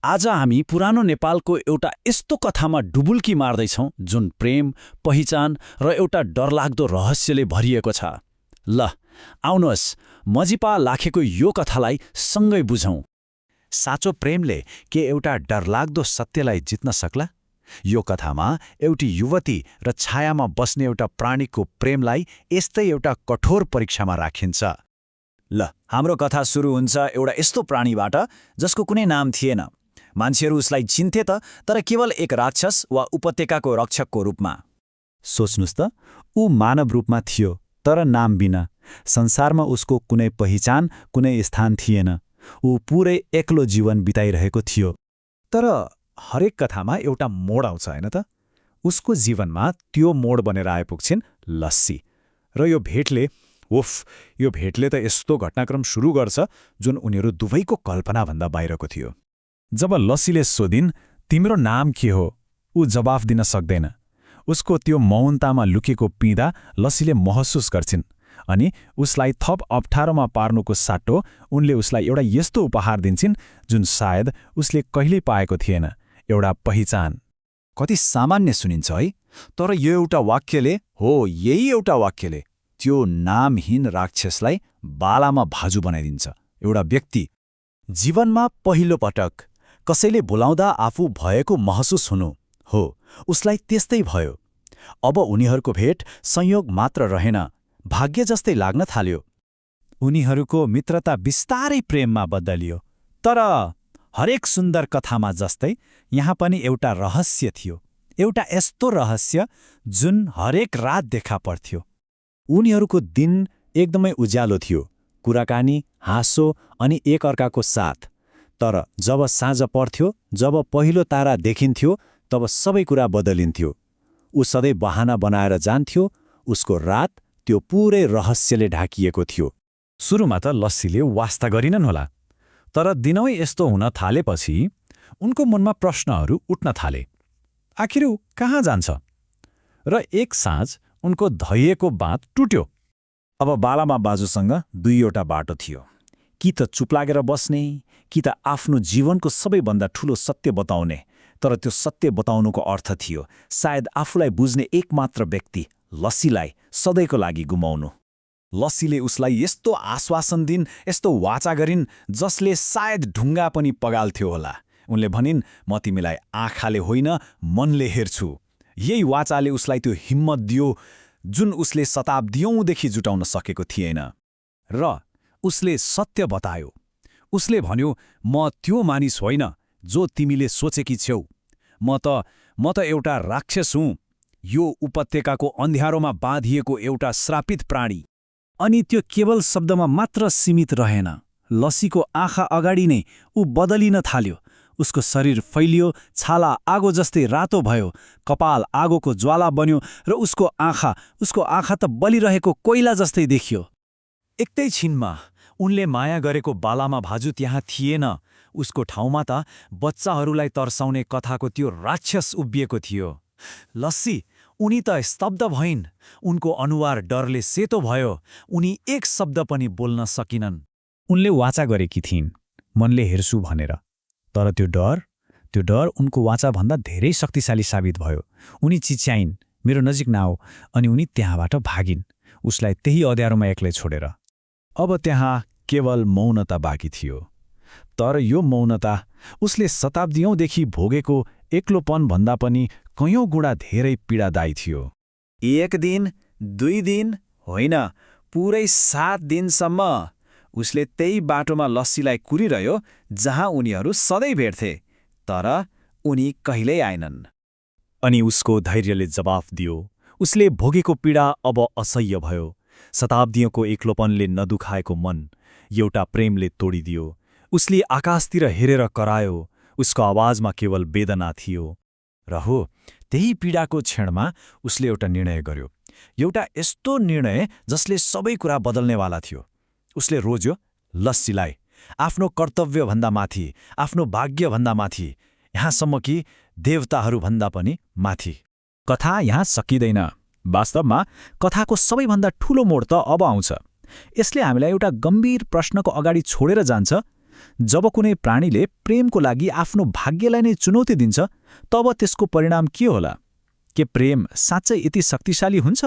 आज हामी पुरानो नेपालको एउटा यस्तो कथामा डुबुल्की मार्दैछौँ जुन प्रेम, पहिचान र एउटा डरलाग्दो रहस्यले भरिएको छ। ल, आउनुहोस् मजिपा लाखेको यो कथालाई सँगै बुझौँ। साँचो प्रेमले के एउटा डरलाग्दो सत्यलाई जित्न सक्ला? यो कथामा एउटी युवती र छायामा बस्ने एउटा प्राणीको प्रेमलाई यस्तै एउटा कठोर परीक्षामा राखिन्छ। ल, हाम्रो कथा सुरु हुन्छ एउटा यस्तो प्राणीबाट जसको कुनै नाम थिएन। मान्छेहरू उसलाई चिन्थे त, तर केवल एक राक्षस वा उपत्यकाको रक्षकको रूपमा। सोच्नुस् त, ऊ मानव रूपमा थियो तर नाम बिना। संसारमा उसको कुनै पहिचान, कुनै स्थान थिएन। ऊ पुरै एक्लो जीवन बिताइरहेको थियो। तर हरेक कथामा एउटा मोड आउँछ हैन त? उसको जीवनमा त्यो मोड बनेर आइपुग्छिन् लस्सी। र यो भेटले त यस्तो घटनाक्रम सुरु गर्छ जुन उनीहरू दुवैको कल्पनाभन्दा बाहिरको थियो। जब लस्सीले सोधिन्, तिम्रो नाम के हो? ऊ जवाफ दिन सक्दैन। उसको त्यो मौनतामा लुकेको पीडा लस्सीले महसुस गर्छिन्। अनि उसलाई थप अप्ठ्यारोमा पार्नुको साट्टो उनले उसलाई एउटा यस्तो उपहार दिन्छन् जुन सायद उसले कहिल्यै पाएको थिएन, एउटा पहिचान। कति सामान्य सुनिन्छ है, तर यो एउटा वाक्यले त्यो नामहीन राक्षसलाई बालामा भाजु बनाइदिन्छ। एउटा व्यक्ति जीवनमा पहिलो पटक कसैले बोलाउँदा आफू भएको महसुस हुनु हो, उसलाई त्यस्तै भयो। अब उनीहरूको भेट संयोग मात्र रहेन, भाग्य जस्तै लाग्न थाल्यो। उनीहरूको मित्रता बिस्तारै प्रेममा बदलियो। तर हरेक सुन्दर कथामा जस्तै यहाँ पनि एउटा रहस्य थियो, एउटा यस्तो रहस्य जुन हरेक रात देखा पर्थ्यो। उनीहरूको दिन एकदमै उज्यालो थियो, कुराकानी, हाँसो अनि एकअर्काको साथ। तर जब साँझ पर्थ्यो, जब पहिलो तारा देखिन्थ्यो, तब सबै कुरा बदलिन्थ्यो। ऊ सधैँ बहाना बनाएर जान्थ्यो। उसको रात त्यो पुरै रहस्यले ढाकिएको थियो। सुरुमा त लस्सीले वास्ता गरिनन् होला, तर दिनौँ यस्तो हुन थालेपछि उनको मनमा प्रश्नहरू उठ्न थाले। आखिर ऊ कहाँ जान्छ? र एक साँझ उनको धैर्यको बाँध टुट्यो। अब बालामा बाजुसँग दुईवटा बाटो थियो, कि त चुप लागेर बस्ने, कि त आफ्नो जीवनको सबैभन्दा ठूलो सत्य बताउने। तर त्यो सत्य बताउनुको अर्थ थियो सायद आफूलाई बुझ्ने एकमात्र व्यक्ति लस्सीलाई सधैँको लागि गुमाउनु। लस्सीले उसलाई यस्तो आश्वासन दिन्, यस्तो वाचा गरिन् जसले सायद ढुङ्गा पनि पगाल्थ्यो होला। उनले भनिन्, म तिमीलाई आँखाले होइन मनले हेर्छु। यही वाचाले उसलाई त्यो हिम्मत दियो जुन उसले शताब्दीौँदेखि जुटाउन सकेको थिएन। र उसले सत्य बतायो। उसले भन्यो, म त्यो मानिस होइन जो तिमीले सोचेकी छेउ। म त एउटा राक्षस हुँ, यो उपत्यकाको अन्ध्यारोमा बाँधिएको एउटा श्रापित प्राणी। अनि त्यो केवल शब्दमा मात्र सीमित रहेन। लस्सीको आँखा अगाडि नै ऊ बदलिन थाल्यो। उसको शरीर फैलियो, छाला आगो जस्तै रातो भयो, कपाल आगोको ज्वाला बन्यो र उसको आँखा त बलिरहेको कोइला जस्तै देखियो। एकैछिनमा उनले माया गरेको बालामा भाजु त्यहाँ थिएन। उसको ठाउँमा त बच्चाहरूलाई तर्साउने कथाको त्यो राक्षस उभिएको थियो। लस्सी, उनी त स्तब्ध भइन्। उनको अनुहार डरले सेतो भयो। उनी एक शब्द पनि बोल्न सकिनन्। उनले वाचा गरेकी थिइन्, मनले हेर्छु भनेर। तर त्यो डर उनको वाचाभन्दा धेरै शक्तिशाली साबित भयो। उनी चिच्याइन्, मेरो नजिक नआऊ, अनि उनी त्यहाँबाट भागिन्, उसलाई त्यही अँध्यारोमा एक्लै छोडेर। अब त्यहाँ केवल मौनता बाँकी थियो। तर यो मौनता उसले शताब्दीौँदेखि भोगेको एक्लोपनभन्दा पनि कयौँ गुणा धेरै पीडादायी थियो। एक दिन, 2 दिन होइन, पुरै 7 दिनसम्म उसले त्यही बाटोमा लस्सीलाई कुरिरह्यो जहाँ उनीहरू सधैँ भेट्थे। तर उनी कहिल्यै आएनन्। अनि उसको धैर्यले जवाफ दियो। उसले भोगेको पीडा अब असह्य भयो। शताब्दीको एक्लोपनले नदुखाएको मन एउटा प्रेमले तोडिदियो। उसले आकाशतिर हेरेर करायो। उसको आवाजमा केवल वेदना थियो। र हो, त्यही पीडाको क्षणमा उसले एउटा निर्णय गर्यो, एउटा यस्तो निर्णय जसले सबै कुरा बदल्नेवाला थियो। उसले रोज्यो लस्सीलाई, आफ्नो कर्तव्यभन्दा माथि, आफ्नो भाग्यभन्दा माथि, यहाँसम्म कि देवताहरूभन्दा पनि माथि। कथा यहाँ सकिँदैन। वास्तवमा कथाको सबैभन्दा ठूलो मोड त अब आउँछ। यसले हामीलाई एउटा गम्भीर प्रश्नको अगाडि छोडेर जान्छ, जब कुनै प्राणीले प्रेमको लागि आफ्नो भाग्यलाई नै चुनौती दिन्छ, तब त्यसको परिणाम के होला? के प्रेम साँच्चै यति शक्तिशाली हुन्छ?